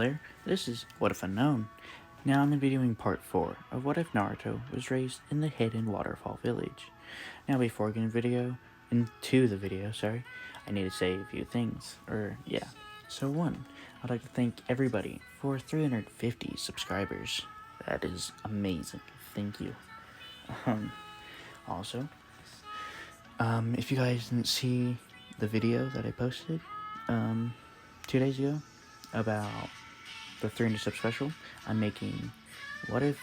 there, this is What If Unknown. Now I'm going to be doing part 4 of What If Naruto was raised in the hidden waterfall village. Now before getting into the video, I need to say a few things, So one, I'd like to thank everybody for 350 subscribers. That is amazing. Thank you. Also, if you guys didn't see the video that I posted 2 days ago about the 300 sub special, I'm making What If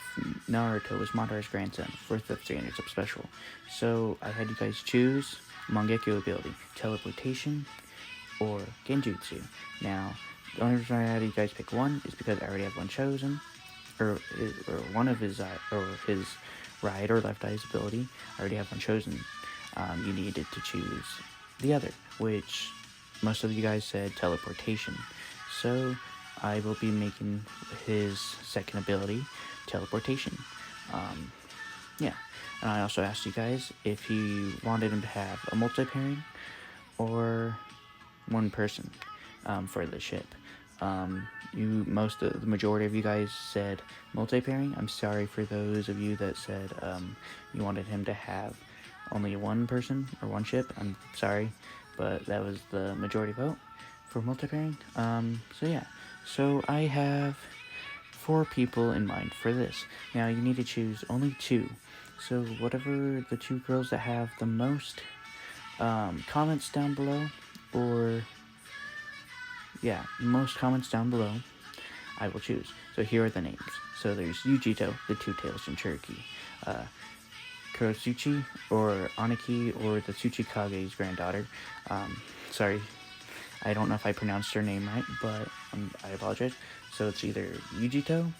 Naruto was Madara's grandson for the 300 sub special. So I had you guys choose Mangekyo ability, teleportation, or Genjutsu. Now, the only reason I had you guys pick one is because I already have one chosen, or one of his right or left eye's ability. I already have one chosen. You needed to choose the other, which most of you guys said teleportation. So I will be making his second ability, teleportation. And I also asked you guys if you wanted him to have a multi-pairing or one person for the ship. The majority of you guys said multi-pairing. I'm sorry for those of you that said you wanted him to have only one person or one ship. I'm sorry, but that was the majority vote for multi-pairing. So I have 4 people in mind for this. Now you need to choose only 2. So whatever the 2 girls that have the most comments down below, most comments down below, I will choose. So here are the names. So there's Yujito, the Two-Tails Jinchuriki, Kurosuchi, or Aniki, or the Tsuchikage's granddaughter. Sorry, I don't know if I pronounced her name right, but I apologize. So it's either Yujito,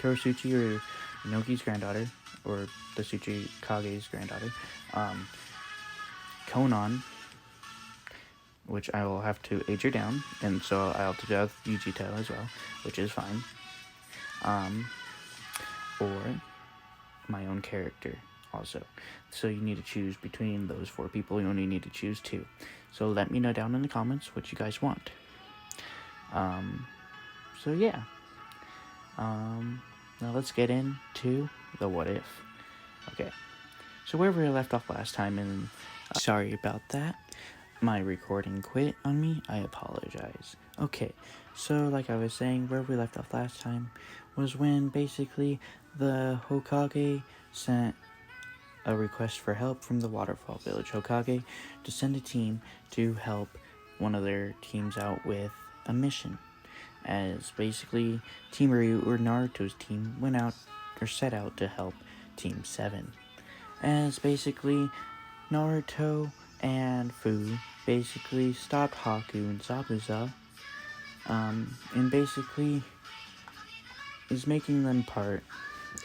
Kurosuchi, or Inoki's granddaughter, or the Tsuchikage's granddaughter. Konan, which I will have to age her down, and so I'll have to do Yujito as well, which is fine. Or my own character also. So you need to choose between those 4 people. You only need to choose 2. So let me know down in the comments what you guys want. Now let's get into the what if. Okay, so wherever I left off last time, and sorry about that, my recording quit on me, I apologize. Okay, so like I was saying, where we left off last time was when basically the Hokage sent a request for help from the Waterfall Village Hokage to send a team to help one of their teams out with a mission. As basically Team Ryu, or Naruto's team, set out to help Team 7. As basically Naruto and Fu basically stopped Haku and Zabuza, and basically is making them part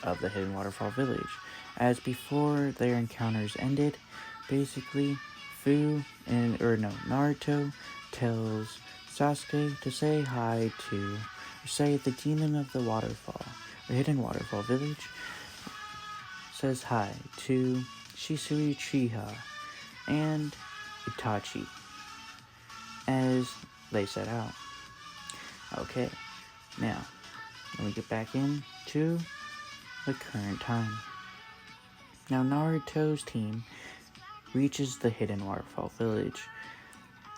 of the Hidden Waterfall Village. As before their encounters ended, basically Naruto tells Sasuke to say hi to, the demon of the waterfall, the Hidden Waterfall Village, says hi to Shisui Uchiha and Itachi as they set out. Okay, now let me get back into the current time. Now Naruto's team reaches the Hidden Waterfall Village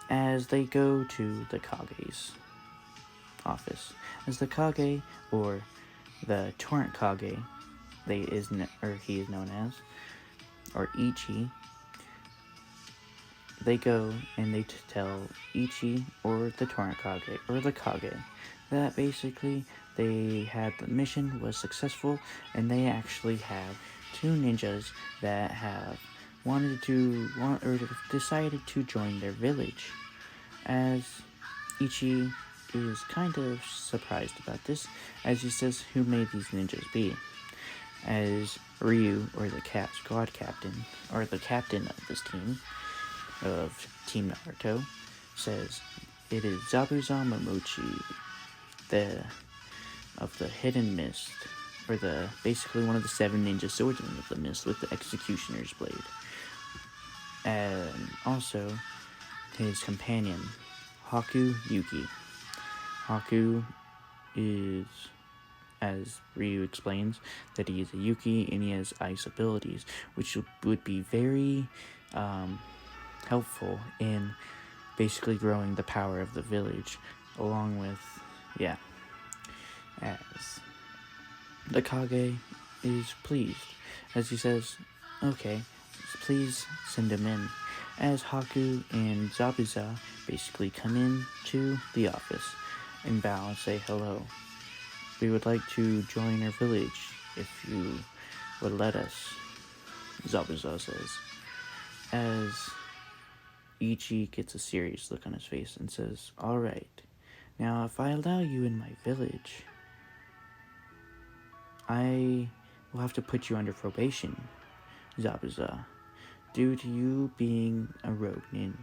as they go to the Kage's office. As the Kage, or the Torrent Kage, he is known as, or Ichi, they go and they tell Ichi, or the Torrent Kage, or the Kage, that basically the mission was successful, and they actually have 2 ninjas that have decided to join their village. As Ichi is kind of surprised about this, as he says, who may these ninjas be? As Ryu, or the squad captain, or the captain of this team, of Team Naruto, says it is Zabuza Momochi, of the Hidden Mist, or basically one of the 7 ninja swordsmen of the mist with the executioner's blade. And also his companion, Haku Yuki. Haku is, as Ryu explains, that he is a Yuki and he has ice abilities, which would be very helpful in basically growing the power of the village, along with, as the Kage is pleased, as he says, okay, please send him in, as Haku and Zabuza basically come in to the office and bow and say hello. We would like to join our village if you would let us, Zabuza says, as Ichi gets a serious look on his face and says, alright, now if I allow you in my village, I will have to put you under probation, Zabuza, due to you being a rogue nin.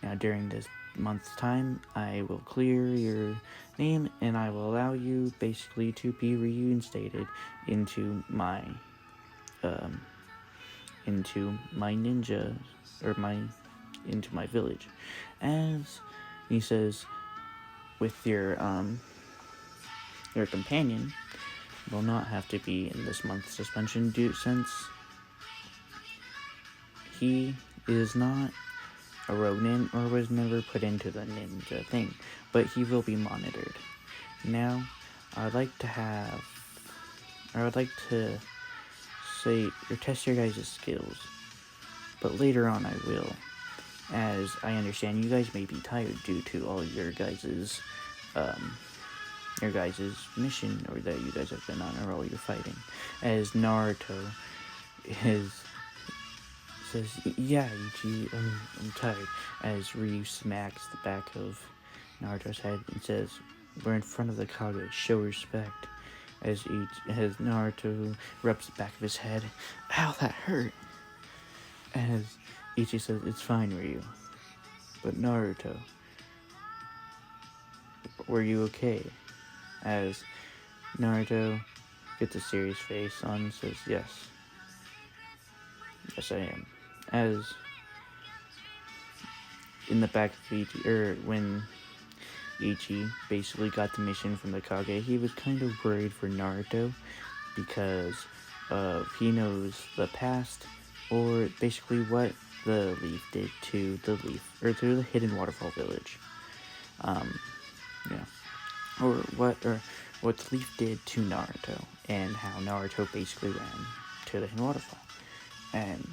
Now during this month's time, I will clear your name and I will allow you basically to be reinstated into my ninja, or into my village. As he says, with your companion will not have to be in this month's suspension since he is not a ronin or was never put into the ninja thing, but he will be monitored. Now, I would like to say, or test your guys' skills, but later on I will, as I understand you guys may be tired due to all your guys' mission, or that you guys have been on, or all your fighting, as Naruto says, yeah, Ichi, I'm tired, as Ryu smacks the back of Naruto's head and says, we're in front of the Kage, show respect, as Naruto rubs the back of his head, ow, that hurt, as Ichi says, it's fine, Ryu, but Naruto, were you okay? As Naruto gets a serious face on and says, yes, I am. As in the back of Ichi, when Ichi basically got the mission from the Kage, he was kind of worried for Naruto because he knows the past, or basically what the leaf did to to the hidden waterfall village. Or what the leaf did to Naruto, and how Naruto basically ran to the hidden waterfall. And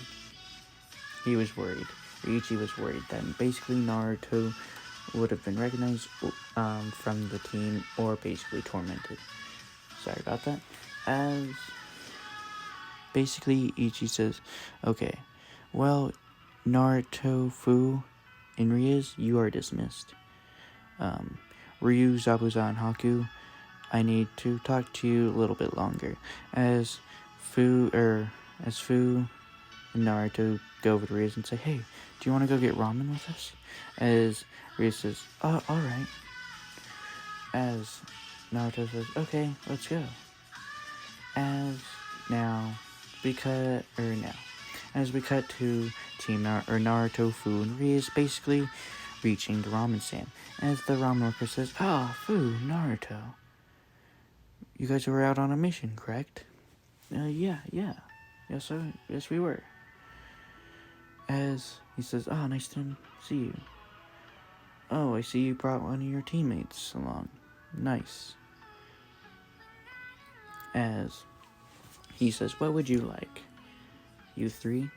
he was worried, Ichi was worried that basically Naruto would have been recognized from the team, or basically tormented. Sorry about that. As basically Ichi says, okay, well, Naruto, Fu, and Riaz, you are dismissed. Ryu, Zabuza, and Haku, I need to talk to you a little bit longer. As Fu and Naruto go over to Riaz and say, hey, do you want to go get ramen with us? As Riaz says, oh, alright. As Naruto says, okay, let's go. As we cut to Team Naruto, Fu, and Riaz basically reaching the ramen stand. As the ramen worker says, Fu, Naruto, you guys were out on a mission, correct? Yeah. Yes, we were. As he says, nice to see you. Oh, I see you brought one of your teammates along. Nice. As he says, what would you like? You three?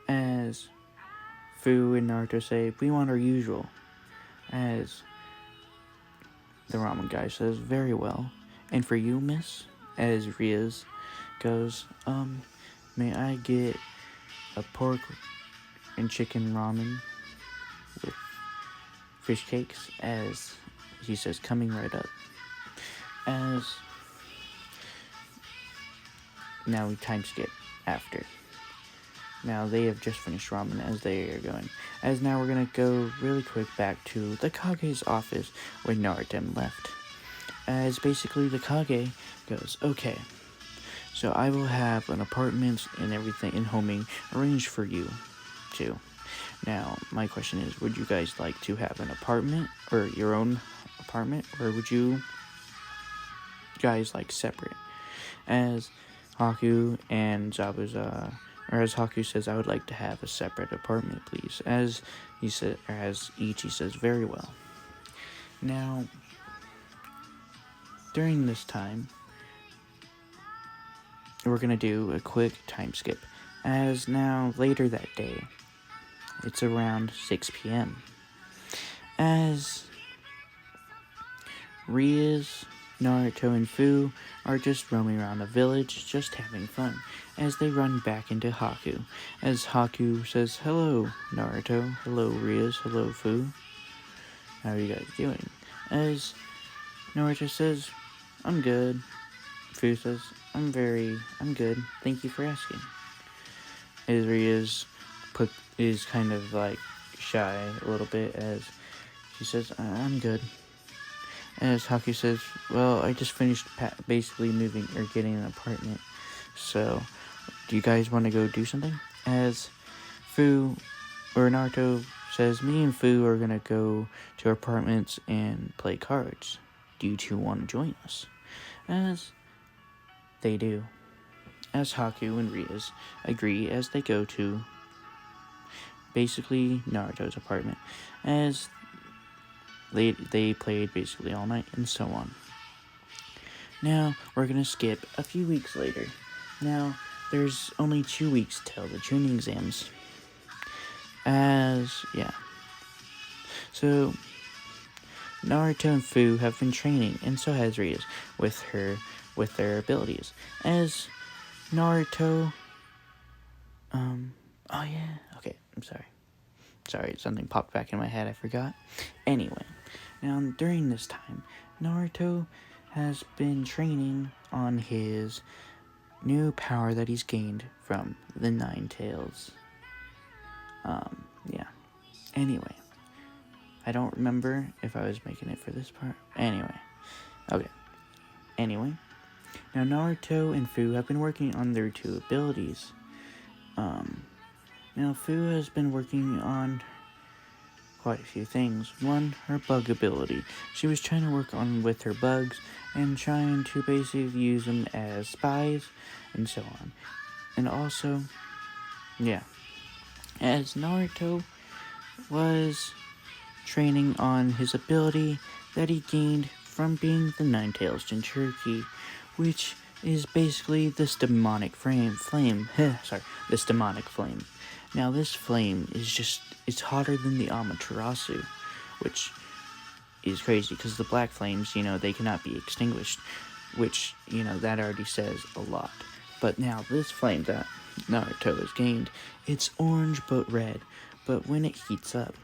As Fu and Naruto say, we want our usual. As the ramen guy says, very well. And for you, miss? As Riaz goes, may I get a pork and chicken ramen with fish cakes? As he says, coming right up. As now we time skip after. Now they have just finished ramen as they are going. As now we're gonna go really quick back to the Kage's office where Naruto left. As basically the Kage goes, okay, so I will have an apartment and everything in homing arranged for you too. Now my question is, would you guys like to have an apartment, or your own apartment, or would you guys like separate. As Haku and Zabuza, or as Haku says, I would like to have a separate apartment, please. As he said, or as Ichi says, very well. Now, during this time, we're gonna do a quick time skip. As now later that day, it's around 6 p.m. As Rias, Naruto, and Fu are just roaming around the village, just having fun, as they run back into Haku. As Haku says, hello, Naruto, hello, Rias, hello, Fu. How are you guys doing? As Naruto says, I'm good. Fu says, I'm good. Thank you for asking. As Rias is kind of like shy a little bit, as she says, I'm good. As Haku says, well, I just finished basically moving or getting an apartment. So, do you guys want to go do something? As Fu or Naruto says, me and Fu are going to go to our apartments and play cards. Do you two want to join us? As they do. As Haku and Rias agree as they go to basically Naruto's apartment. As they played basically all night and so on. Now, we're going to skip a few weeks later. Now, there's only 2 weeks till the training exams. So, Naruto and Fu have been training, and so has Rias, with their abilities. As Naruto, okay, I'm sorry, something popped back in my head, I forgot. Anyway, now during this time, Naruto has been training on his new power that he's gained from the Nine Tails. Anyway, I don't remember if I was making it for this part. Anyway, now Naruto and Fu have been working on their two abilities. Now Fu has been working on quite a few things. One, her bug ability. She was trying to work on with her bugs and trying to basically use them as spies and so on. And also, as Naruto was training on his ability that he gained from being the Nine-Tails Jinchuriki, which is basically this demonic flame. This demonic flame. Now this flame is it's hotter than the Amaterasu, which is crazy because the black flames, they cannot be extinguished, which, that already says a lot. But now this flame that Naruto has gained, it's orange but red, but when it heats up,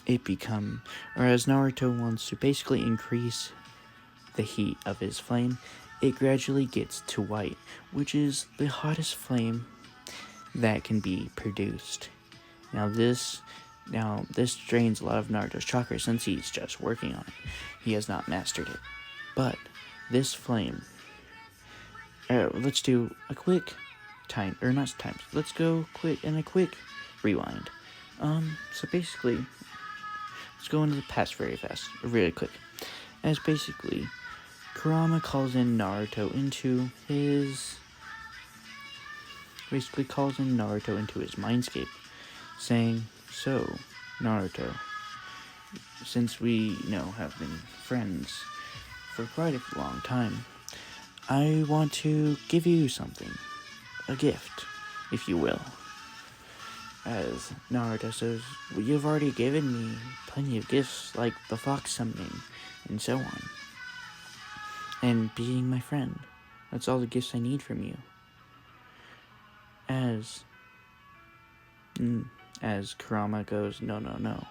as Naruto wants to basically increase the heat of his flame, it gradually gets to white, which is the hottest flame that can be produced. Now this drains a lot of Naruto's chakra since he's just working on it. He has not mastered it. But this flame, let's do a quick let's go quick rewind. So basically, let's go into the past really quick. As basically, Kurama calls in Naruto into his mindscape, saying, so, Naruto, since we, have been friends for quite a long time, I want to give you something, a gift, if you will. As Naruto says, well, you've already given me plenty of gifts, like the fox summoning, and so on. And being my friend. That's all the gifts I need from you. As Kurama goes, no.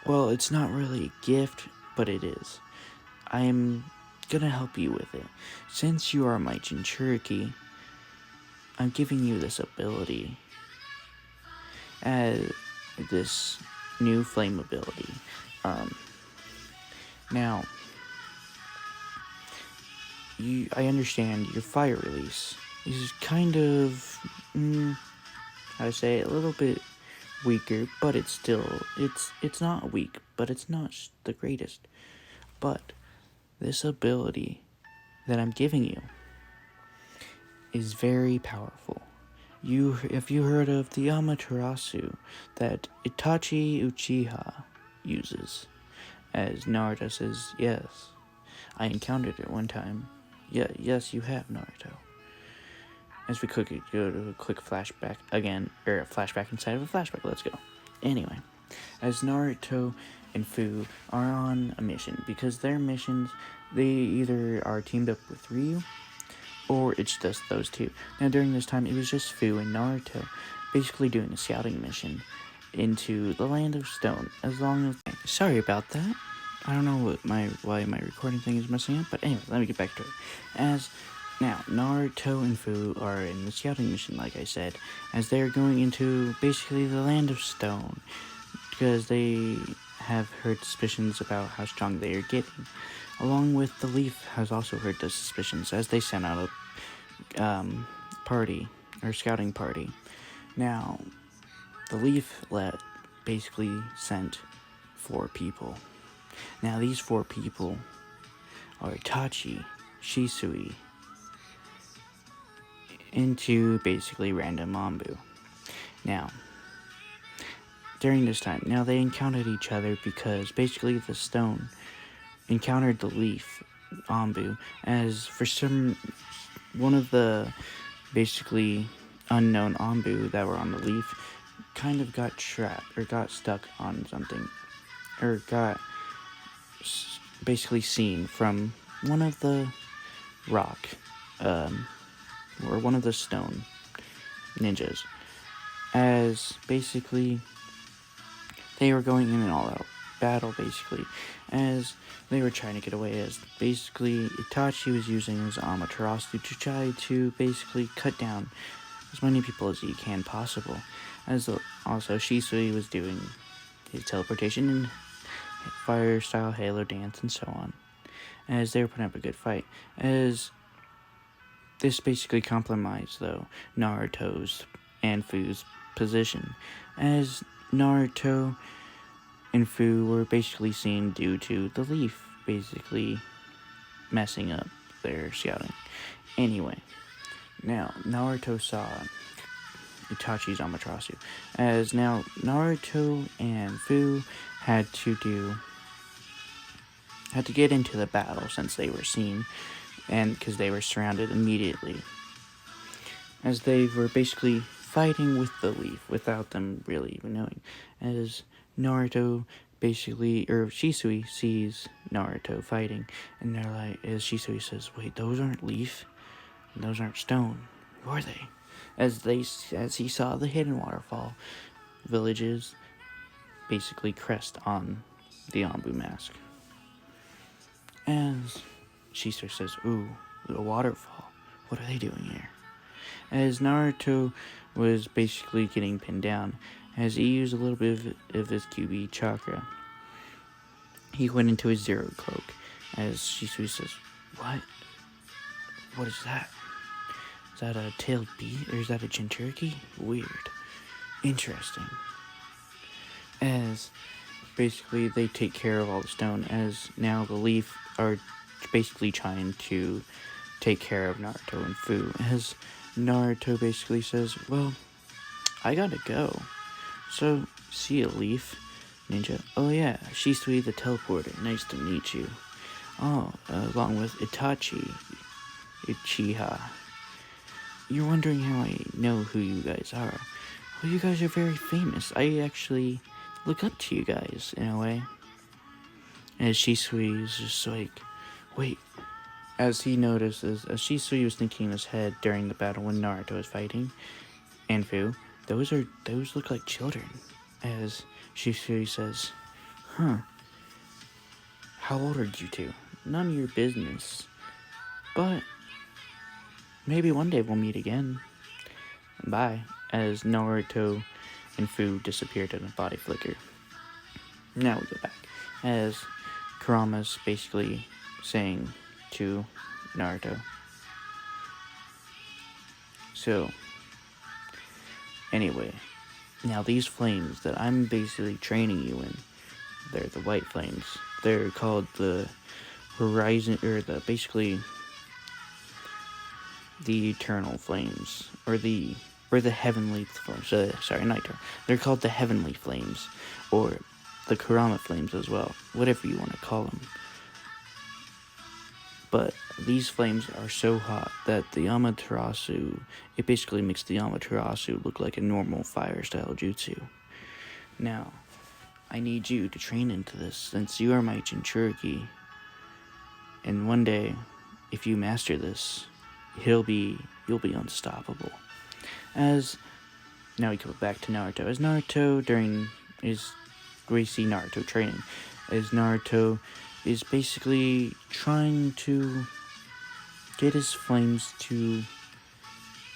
Well, it's not really a gift, but it is. I am gonna help you with it. Since you are my Jinchuriki, I'm giving you this ability. This new flame ability. Now, I understand your fire release is kind of, a little bit weaker, but it's not weak, but it's not the greatest. But this ability that I'm giving you is very powerful. Have you heard of the Amaterasu that Itachi Uchiha uses? As Naruto says, yes, I encountered it one time. Yeah, yes, you have, Naruto. As we go to a quick flashback again, or a flashback inside of a flashback, let's go. Anyway, as Naruto and Fu are on a mission, because their missions, they either are teamed up with Ryu, or it's just those two. Now, during this time, it was just Fu and Naruto basically doing a scouting mission into the Land of Stone. As long as... Sorry about that. I don't know why my recording thing is messing up, but anyway, let me get back to it. As now, Naruto and Fu are in the scouting mission, like I said, as they're going into basically the Land of Stone, because they have heard suspicions about how strong they are getting. Along with the Leaf has also heard the suspicions as they sent out a party, or scouting party. Now, the Leaf basically sent 4 people. Now, these 4 people are Itachi, Shisui, into basically random Ambu. Now, during this time, now they encountered each other because basically the stone encountered the Leaf, Ambu, as for one of the basically unknown Ambu that were on the Leaf kind of got trapped or got stuck on something, or got basically seen from one of the rock, or one of the stone ninjas, as basically they were going in an all-out battle, basically, as they were trying to get away, as basically Itachi was using his Amaterasu to try to basically cut down as many people as he can possible, as also Shisui was doing his teleportation and fire style halo dance and so on, as they were putting up a good fight, as this basically compromised though Naruto's and Fu's position, as Naruto and Fu were basically seen due to the Leaf basically messing up their scouting. Anyway, now Naruto saw Itachi's Amaterasu, as now Naruto and Fu had to get into the battle since they were seen, and because they were surrounded immediately, as they were basically fighting with the Leaf without them really even knowing, as Naruto basically, or Shisui sees Naruto fighting, and they're like, as Shisui says, wait, those aren't Leaf, and those aren't stone, who are they? As he saw the hidden waterfall villages basically crest on the Ambu mask. As Shisui says, ooh, the waterfall, what are they doing here? As Naruto was basically getting pinned down, as he used a little bit of his QB chakra, he went into his Zero Cloak, as Shisui says, what? What is that? Is that a tailed bee, or is that a Jinchuriki? Weird. Interesting. As basically they take care of all the stone, as now the Leaf are basically trying to take care of Naruto and Fu, as Naruto basically says, well, I gotta go. So, see ya, Leaf. Ninja. Oh yeah, Shisui the teleporter. Nice to meet you. Oh, along with Itachi Uchiha. You're wondering how I know who you guys are. Well, you guys are very famous. I actually look up to you guys, in a way. As Shisui is just like, wait. As he notices, as Shisui was thinking in his head during the battle when Naruto was fighting, and Fu, those look like children. As Shisui says, huh, how old are you two? None of your business. But maybe one day we'll meet again. Bye. As Naruto and Fu disappeared in a body flicker. Now we go back. As Kurama's basically saying to Naruto, so, anyway, now these flames that I'm basically training you in, they're the white flames. They're called the horizon, or the basically the eternal flames, or the heavenly flames. Sorry, not eternal. They're called the heavenly flames, or the Kurama flames as well, whatever you want to call them. But these flames are so hot that the Amaterasu, it basically makes the Amaterasu look like a normal fire-style jutsu. Now, I need you to train into this, since you are my Jinchuriki. And one day, if you master this, you'll be unstoppable. Now we go back to Naruto. As Naruto we see Naruto training. As Naruto is basically trying to get his flames to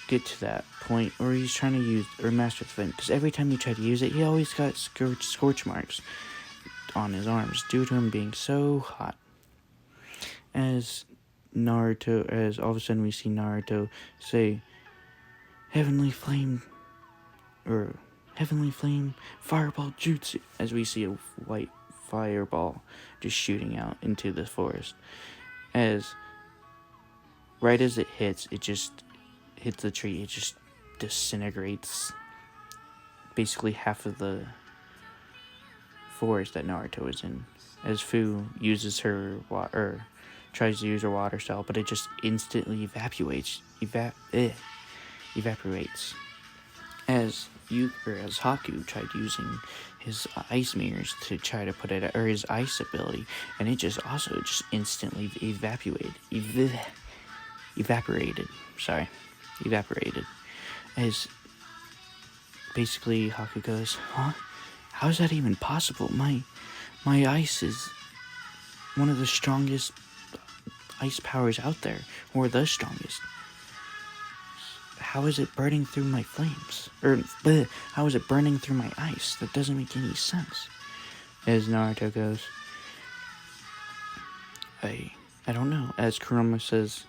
get to that point, or he's trying to use or master the flame, because every time he tried to use it, he always got scorch marks on his arms due to him being so hot. As all of a sudden we see Naruto say, Heavenly Flame Fireball Jutsu, as we see a white fireball just shooting out into the forest. Right as it hits the tree, it just disintegrates basically half of the forest that Naruto is in. As Fu uses tries to use her water style, but it just instantly evaporates. As Haku tried using his ice mirrors to try to put it out, or his ice ability, and it just instantly evaporated. As basically Haku goes, huh? How is that even possible? My ice is one of the strongest ice powers out there, or the strongest. How is it burning through my flames? How is it burning through my ice? That doesn't make any sense. As Naruto goes, I don't know. As Kurama says,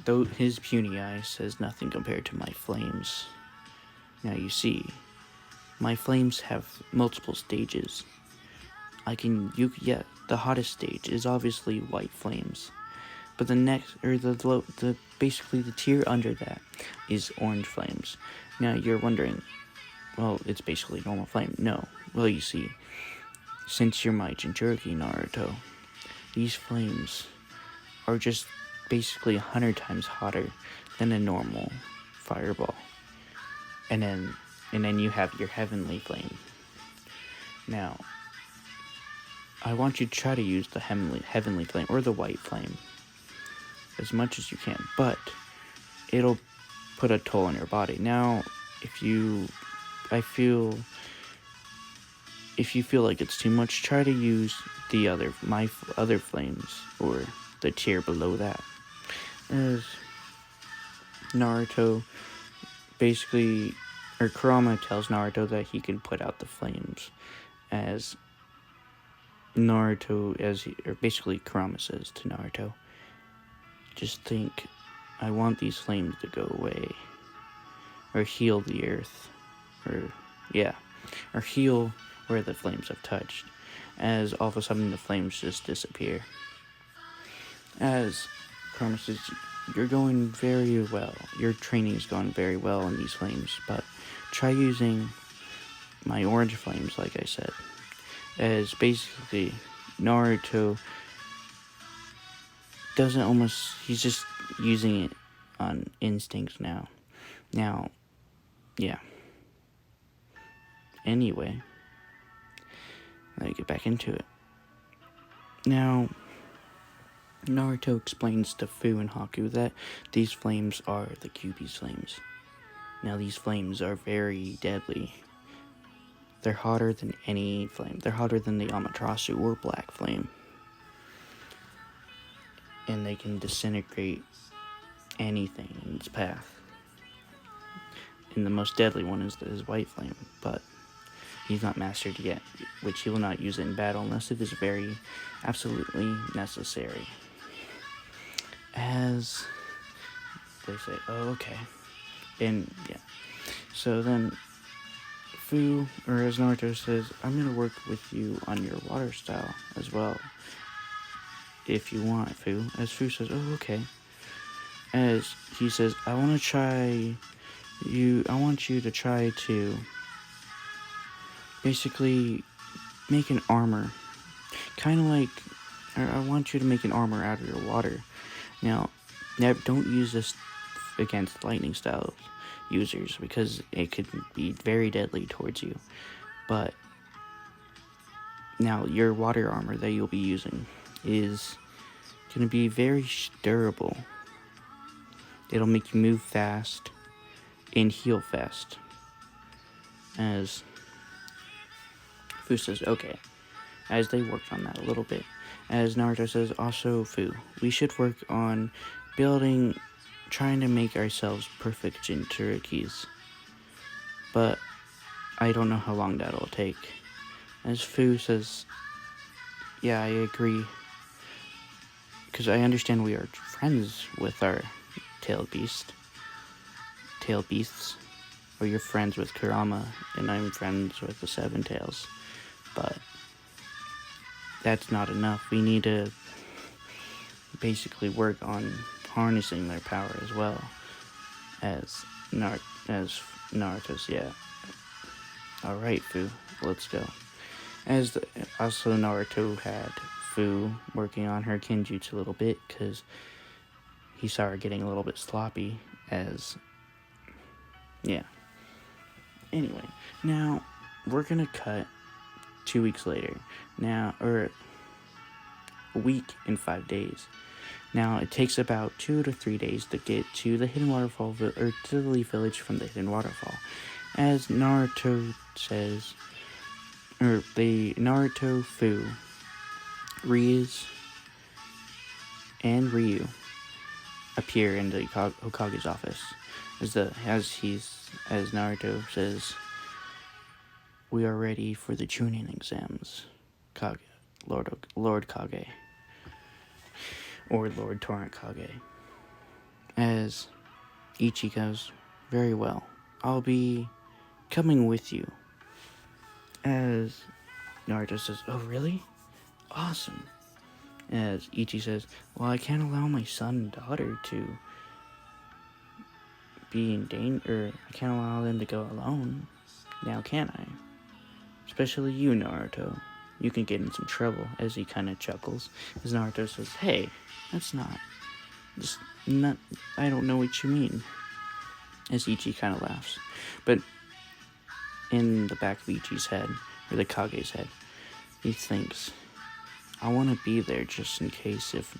though his puny eye says nothing compared to my flames. Now you see, my flames have multiple stages. The hottest stage is obviously white flames. But the next, or basically the tier under that is orange flames. Now you're wondering, well, it's basically normal flame. No. Well, you see, since you're my Jinchuriki, Naruto, these flames are just basically 100 times hotter than a normal fireball. And then you have your heavenly flame. Now, I want you to try to use the heavenly flame, or the white flame, as much as you can, but it'll put a toll on your body. Now, if you feel like it's too much, try to use my other flames, or the tier below that. As Naruto basically, or Kurama tells Naruto that he can put out the flames, as basically Kurama says to Naruto, just think, I want these flames to go away, or heal the earth, or heal where the flames have touched, as all of a sudden the flames just disappear. As Kurama says, you're going very well, your training's gone very well in these flames, but try using my orange flames, like I said. As basically Naruto he's just using it on instinct now. Yeah. Anyway, let me get back into it. Now, Naruto explains to Fu and Haku that these flames are the Kyuubi's flames. Now, these flames are very deadly. They're hotter than any flame. They're hotter than the Amaterasu or Black Flame. And they can disintegrate anything in its path. And the most deadly one is his White Flame, but he's not mastered yet, which he will not use it in battle unless it is very absolutely necessary. As they say, oh, okay. And yeah. So then as Naruto says, I'm going to work with you on your water style as well, if you want, Fu. As Fu says, oh, okay. as he says, I want you to try to basically make an armor. Kind of like, I want you to make an armor out of your water. Now, don't use this against lightning style users because it could be very deadly towards you. But now your water armor that you'll be using is going to be very durable. It'll make you move fast and heal fast. As Fu says, okay. As they worked on that a little bit. As Naruto says, also, Fu, we should work on trying to make ourselves perfect Jinchurikis. But I don't know how long that'll take. As Fu says, yeah, I agree. Because I understand we are friends with our tailed beasts. Or you're friends with Kurama, and I'm friends with the Seven Tails. But that's not enough. We need to basically work on harnessing their power as well. As Naruto's, yeah. Alright, Fu, let's go. Also, Naruto had Fu working on her Kinjutsu a little bit, because he saw her getting a little bit sloppy, yeah. Anyway, now, we're gonna cut 2 weeks later. Now, or a week and 5 days. Now, it takes about 2 to 3 days to get to the Hidden Waterfall, or to the Leaf Village from the Hidden Waterfall. As Naruto says, Naruto, Fu, Riz, and Ryu appear in the Hokage's office. As Naruto says, we are ready for the Chunin exams, Kage, Lord Kage, or Lord Torrent Kage. As Ichi goes, very well, I'll be coming with you. As Naruto says, oh really? Awesome. As Ichi says, well, I can't allow my son and daughter to be in danger. I can't allow them to go alone. Now can I? Especially you, Naruto. You can get in some trouble. As he kind of chuckles. As Naruto says, hey, that's not... I don't know what you mean. As Ichi kind of laughs. But in the back of Ichi's head, or the Kage's head, he thinks, I want to be there just in case if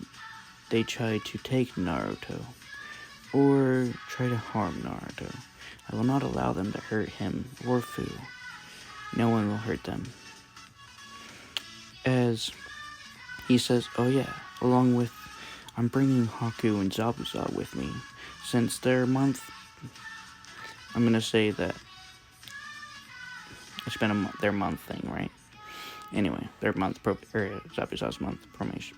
they try to take Naruto, or try to harm Naruto. I will not allow them to hurt him or Fu. No one will hurt them. As he says, oh yeah, along with, I'm bringing Haku and Zabuza with me, since their month, I'm gonna say that it's been their month thing, right? Anyway, their month, Zabuza's month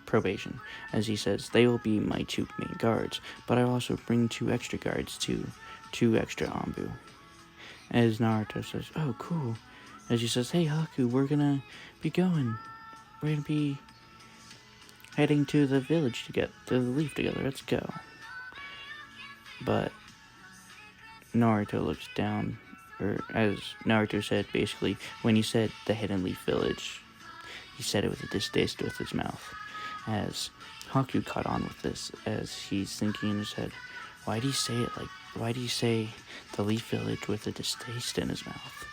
probation. As he says, they will be my 2 main guards, but I also bring 2 extra guards to 2 extra Anbu. As Naruto says, oh cool. As he says, hey Haku, we're gonna be heading to the village to get to the leaf together, let's go. But Naruto looks down, or as Naruto said, basically, when he said the Hidden Leaf Village, he said it with a distaste with his mouth. As Haku caught on with this, as he's thinking in his head, why do he say the Leaf Village with a distaste in his mouth?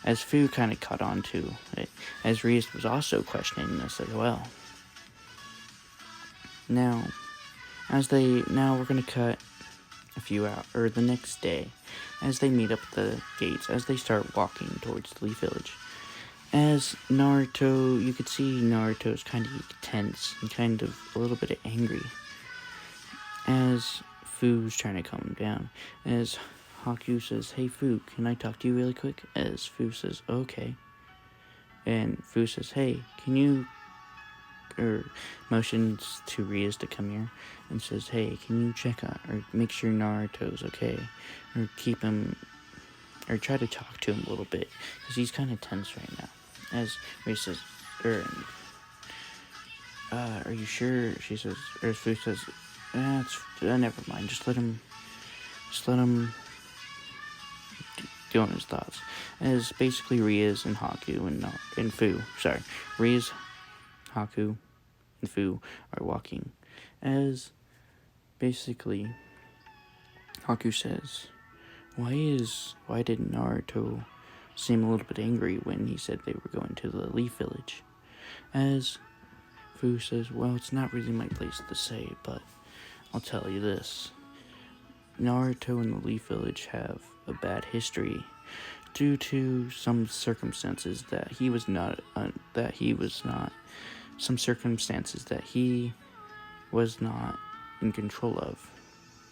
As Fu kind of caught on to it, as Rias was also questioning this as well. Now we're gonna cut a few hours, or the next day, as they meet up at the gates, as they start walking towards the Leaf Village. As Naruto, you could see Naruto's kind of tense and kind of a little bit angry. As Fu's trying to calm him down. As Haku says, hey Fu, can I talk to you really quick? As Fu says, okay. And Fu says, hey, can you... motions to Rias to come here and says, hey, can you check on or make sure Naruto's okay, or keep him, or try to talk to him a little bit, because he's kind of tense right now. As Rias says, are you sure? She says, or Fu says, never mind. Just let him go on his thoughts. As basically Riaz and Haku and Fu, sorry, Riaz, Haku, and Fu are walking. As basically Haku says, why did Naruto seem a little bit angry when he said they were going to the Leaf Village? As Fu says, well, it's not really my place to say, but I'll tell you this. Naruto and the Leaf Village have a bad history due to some circumstances that he was not in control of,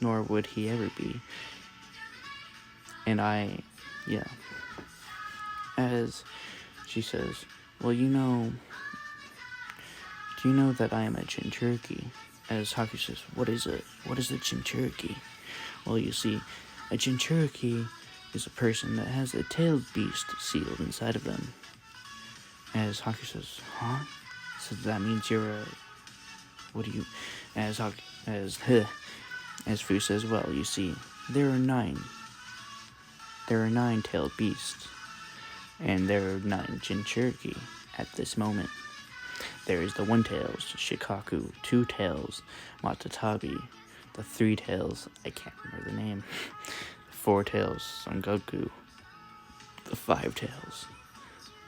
nor would he ever be. And as she says, well, do you know that I am a Jinchuriki? As Haku says, what is it? What is a Jinchuriki? Well, you see, a Jinchuriki is a person that has a tailed beast sealed inside of them. As Haku says, huh? So that means you're a... What do you... As Fu says, well, you see, there are 9 tailed beasts, and there are 9 Jinchuriki at this moment. There is the 1 tails, Shikaku, 2 tails, Matatabi, the 3 tails, I can't remember the name, 4 tails, Son Goku, the 5 tails,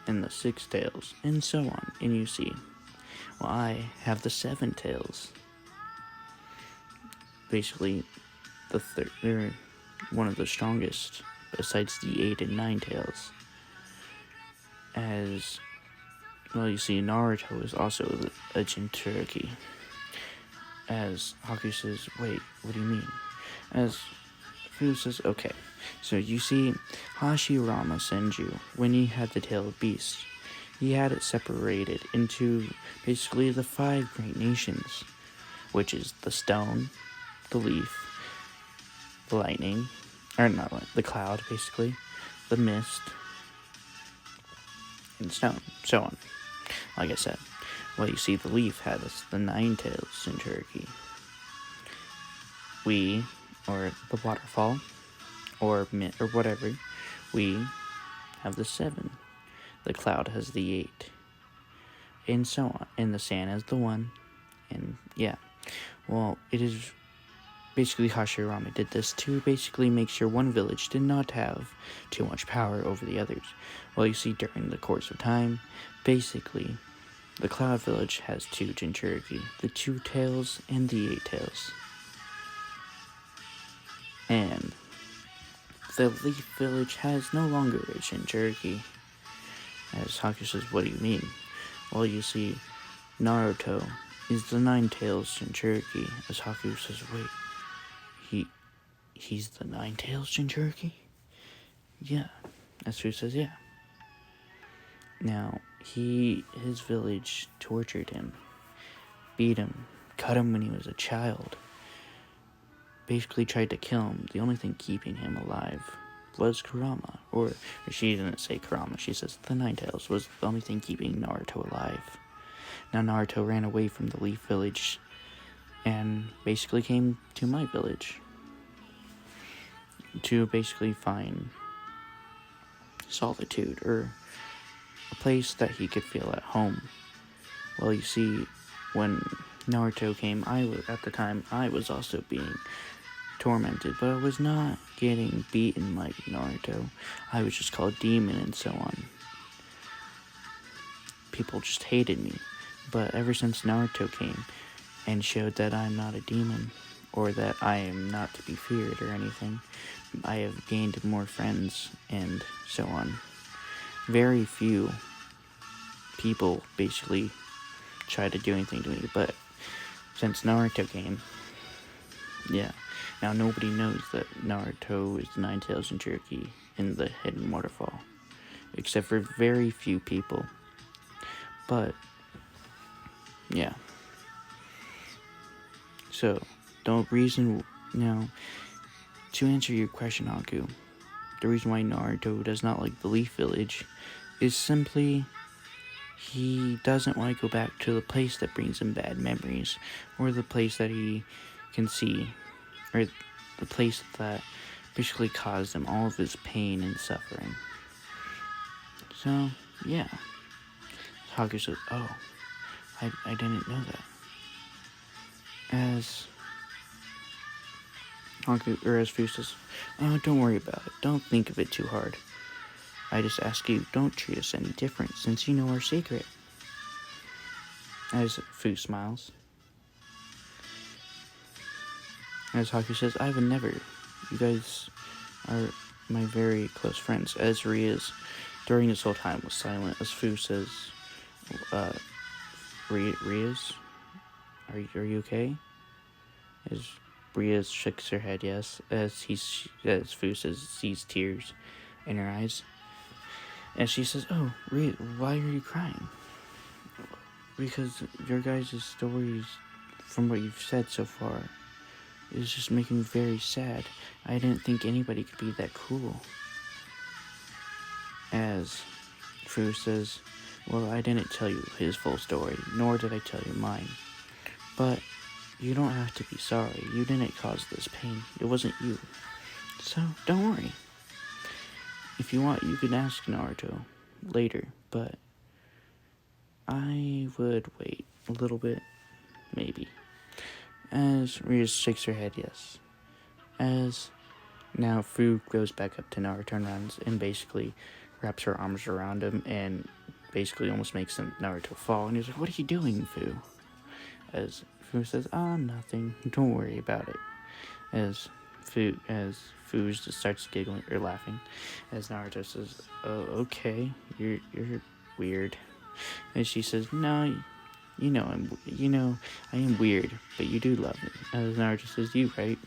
and the 6 tails, and so on. And you see, well, I have the 7 tails. Basically, they're one of the strongest, besides the 8 and 9 tails. As well, you see, Naruto is also a Jinchuriki. As Haku says, wait, what do you mean? As Fu says, okay, so you see, Hashirama Senju, when he had the tailed beast, he had it separated into basically the 5 great nations, which is the stone, the leaf, the lightning, or not the cloud, basically, the mist, and stone, so on. Like I said, well, you see, the leaf has the 9 tails Jinchuriki. We, or the waterfall, or whatever, we have the 7. The cloud has the 8, and so on. And the sand has the 1, and yeah. Well, it is basically Hashirama did this to basically make sure one village did not have too much power over the others. Well, you see, during the course of time, basically, the Cloud Village has 2 Jinchuriki, the 2 tails and the 8 tails. And the Leaf Village has no longer a Jinchuriki. As Haku says, what do you mean? Well, you see, Naruto is the 9 tails Jinchuriki. As Haku says, wait, he's the 9 tails Jinchuriki? Yeah. As Fu says, yeah. Now, his village tortured him, beat him, cut him when he was a child, basically tried to kill him. The only thing keeping him alive was Kurama, or she didn't say Kurama, she says the 9 tails was the only thing keeping Naruto alive. Now Naruto ran away from the Leaf Village and basically came to my village to basically find solitude, or a place that he could feel at home. Well, you see, when Naruto came, at the time I was also being tormented, but I was not getting beaten like Naruto. I was just called demon and so on. People just hated me. But ever since Naruto came and showed that I'm not a demon, or that I am not to be feared or anything, I have gained more friends and so on. Very few people basically try to do anything to me, but since Naruto came, yeah, now nobody knows that Naruto is the 9 tails Jinchuriki in the hidden waterfall, except for very few people. But yeah, so now, to answer your question, Haku, the reason why Naruto does not like the Leaf Village is simply he doesn't want to go back to the place that brings him bad memories, or the place that he can see, or the place that basically caused him all of his pain and suffering. So, yeah. Haku says, oh, I didn't know that. As Haku, or as Fu says, oh, don't worry about it. Don't think of it too hard. I just ask you, don't treat us any different since you know our secret. As Fu smiles. As Haku says, I would never. You guys are my very close friends. As Ria's, during this whole time, was silent. As Fu says, Ria's, are you okay? As Ria shakes her head, yes. As Fu says, sees tears in her eyes. And she says, oh, Ria, why are you crying? Because your guys' stories, from what you've said so far, is just making me very sad. I didn't think anybody could be that cruel. As Fu says, well, I didn't tell you his full story, nor did I tell you mine. But you don't have to be sorry. You didn't cause this pain. It wasn't you. So, don't worry. If you want, you can ask Naruto later, but I would wait a little bit, maybe. As Ria shakes her head, yes. As now Fu goes back up to Naruto and runs and basically wraps her arms around him and basically almost makes Naruto fall. And he's like, what are you doing, Fu? As Fu says, nothing. Don't worry about it. As Fu just starts giggling or laughing. As Naruto says, oh, okay, you're weird. And she says, no, I am weird, but you do love me. As Naruto says, you right?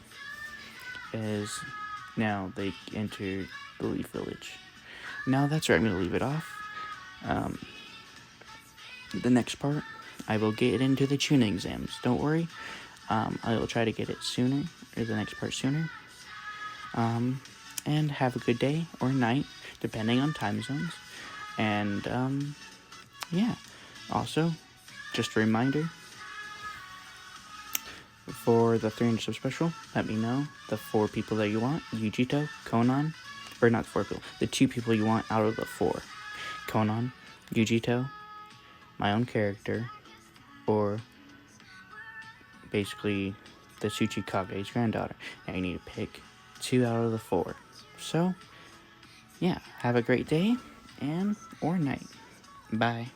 As now they enter the Leaf Village. Now that's where I'm going to leave it off. The next part, I will get into the tuning exams. Don't worry. I will try to get it sooner, or the next part sooner. And have a good day or night, depending on time zones. And, yeah. Also, just a reminder, for the 300 sub special, let me know the 4 people that you want. Yujito, Konan, or not 4 people, the 2 people you want out of the 4. Konan, Yujito, my own character, or basically the Tsuchikage's granddaughter. Now you need to pick 2 out of the 4. So, yeah, have a great day or night. Bye.